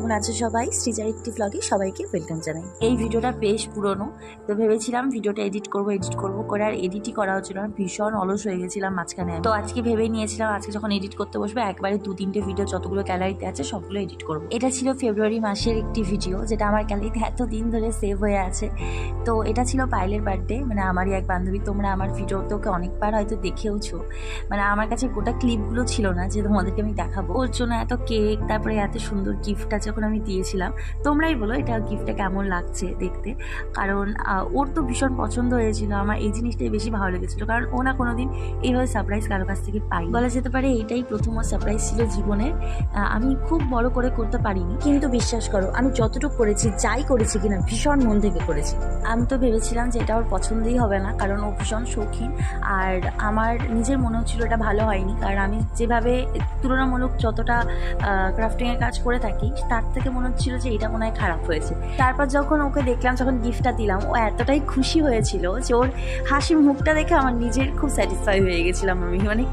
কেমন আছো সবাই? সৃজার একটি ব্লগে সবাইকে ওয়েলকাম জানাই। এই ভিডিওটা বেশ পুরনো, তো ভেবেছিলাম ভিডিওটা এডিট করব করে আর এডিটই করা হচ্ছিল না, ভীষণ অলস হয়ে গেছিলাম মাঝখানে। তো আজকে ভেবেই নিয়েছিলাম আজকে যখন এডিট করতে বসবো একবারে 2-3টে ভিডিও যতগুলো গ্যালারিতে আছে সবগুলো এডিট করব। এটা ছিল ফেব্রুয়ারি মাসের একটি ভিডিও যেটা আমার গ্যালারিতে এতদিন ধরে সেভ হয়ে আছে। তো এটা ছিল পায়েলের বার্থডে, মানে আমারই এক বান্ধবী। তোমরা আমার ভিডিওতে ওকে অনেকবার হয়তো দেখেওছো, মানে আমার কাছে গোটা ক্লিপগুলো ছিল না যে তোমাদেরকে আমি দেখাবো। ওর জন্য এত কেক, তারপরে এত সুন্দর গিফটটা যখন আমি দিয়েছিলাম, তোমরাই বলো এটা গিফটটা কেমন লাগছে দেখতে। কারণ ওর তো ভীষণ পছন্দ হয়েছিল, আমার এই জিনিসটাই বেশি ভালো লেগেছিলো, কারণ ও না কোনোদিন এইভাবে সারপ্রাইজ কারো কাছ থেকে পাই। বলা যেতে পারে এইটাই প্রথম সারপ্রাইজ ছিল জীবনের। আমি খুব বড় করে করতে পারিনি, কিন্তু বিশ্বাস করো আমি যতটুকু করেছি, যাই করেছি কিনা ভীষণ মন থেকে করেছি। আমি তো ভেবেছিলাম যে এটা ওর পছন্দই হবে না, কারণ ও ভীষণ শৌখিন। আর আমার নিজের মনে হচ্ছিল এটা ভালো হয়নি, কারণ আমি যেভাবে তুলনামূলক যতটা ক্রাফটিংয়ের কাজ করে থাকি তার থেকে মনে হচ্ছিল যে এটা মনে হয় খারাপ হয়েছে। তারপর যখন ওকে দেখলাম, যখন গিফটটা দিলাম, ও এতটাই খুশি হয়েছিল যে ওর হাসি মুখটা দেখে আমার নিজের খুব স্যাটিসফাই হয়ে গেছিলাম আমি, মানে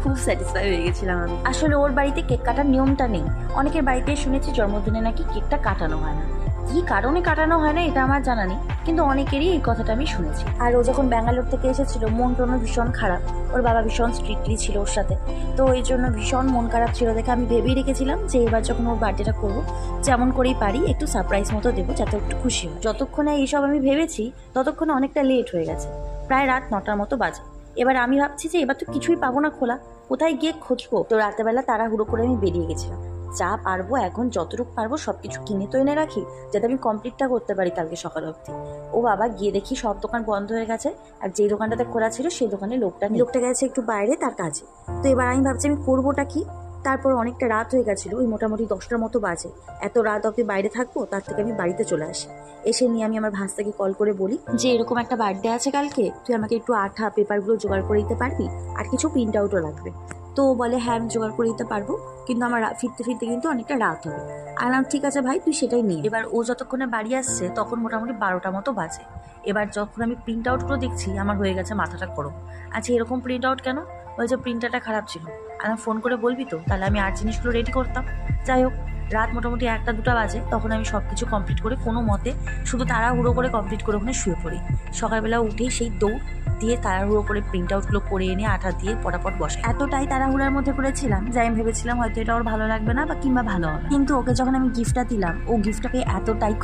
খুব স্যাটিসফাই হয়ে গেছিলাম আমি। আসলে ওর বাড়িতে কেক কাটার নিয়মটা নেই। অনেকের বাড়িতে শুনেছি জন্মদিনে নাকি কেকটা কাটানো হয় না, কী কারণে কাটানো হয় না এটা আমার জানা নেই, কিন্তু অনেকেরই এই কথাটা আমি শুনেছি। আর ও যখন ব্যাঙ্গালোর থেকে এসেছিল মন টনও ভীষণ খারাপ, ওর বাবা ভীষণ স্ট্রিক্টলি ছিল ওর সাথে, তো এই জন্য ভীষণ মন খারাপ ছিল দেখে আমি ভেবেই রেখেছিলাম যে এবার যখন ওর বার্থডেটা করবো যেমন করেই পারি একটু সারপ্রাইজ মতো দেবো, যাতে একটু খুশি হয়। যতক্ষণে এইসব আমি ভেবেছি ততক্ষণে অনেকটা লেট হয়ে গেছে, প্রায় রাত 9টার মতো বাজে। এবার আমি ভাবছি যে এবার তো কিছুই পাবো না খোলা, কোথায় গিয়ে খুঁজবো। তো রাতেবেলা তাড়াহুড়ো করে আমি বেরিয়ে গেছিলাম, যা পারবো এখন যতটুকু পারবো সব কিছু কিনে তো এনে রাখি যাতে আমি কমপ্লিটটা করতে পারি কালকে সকাল অবধি। ও বাবা, গিয়ে দেখি সব দোকান বন্ধ হয়ে গেছে, আর যেই দোকানটাতে খোলা ছিল সেই দোকানে লোকটা গেছে একটু বাইরে তার কাজে। তো এবার আমি ভাবছি আমি করবোটা কি। তারপর অনেকটা রাত হয়ে গেছিলো, ওই মোটামুটি 10টার মতো বাজে। এত রাত অবধি বাইরে থাকবো, তার থেকে আমি বাড়িতে চলে আসি। এসে নিয়ে আমি আমার ভাস্তাকে কল করে বলি যে এরকম একটা বার্থডে আছে কালকে, তুই আমাকে একটু আঠা পেপারগুলো জোগাড় করে দিতে পারবি, আর কিছু প্রিন্ট আউটও লাগবে। তো বলে হ্যাঁ আমি জোগাড় করে দিতে পারবো, কিন্তু আমার ফিরতে কিন্তু অনেকটা রাত হবে। আলাম ঠিক আছে ভাই, তুই সেটাই নিয়ে। এবার ও যতক্ষণে বাড়ি আসছে তখন মোটামুটি 12টা মতো বাজে। এবার যখন আমি প্রিন্ট আউটগুলো দেখছি আমার হয়ে গেছে মাথাটা গরম। আচ্ছা এরকম প্রিন্ট আউট কেন? ওই যে প্রিন্টারটা খারাপ ছিল। আমি ফোন করে বলবি তো, তাহলে আমি আর জিনিসগুলো রেডি করতাম। যাই হোক, রাত মোটামুটি 1টা-2টা বাজে, তখন আমি সব কিছু কমপ্লিট করে কোনো মতে শুধু তাড়াহুড়ো করে কমপ্লিট করে ওখানে শুয়ে পড়ি। সকালবেলা উঠেই সেই দৌড় দিয়ে তাড়াহুড়ো করে প্রিন্ট আউটগুলো করে এনে আঠা দিয়ে পটাপট বসে। এতটাই তাড়াহুড়ার মধ্যে করেছিলাম যে আমি ভেবেছিলাম হয়তো এটা ওর ভালো লাগবে না বা কিংবা ভালো হবে, কিন্তু ওকে যখন আমি গিফটটা দিলাম ও গিফটটাকে এতটাই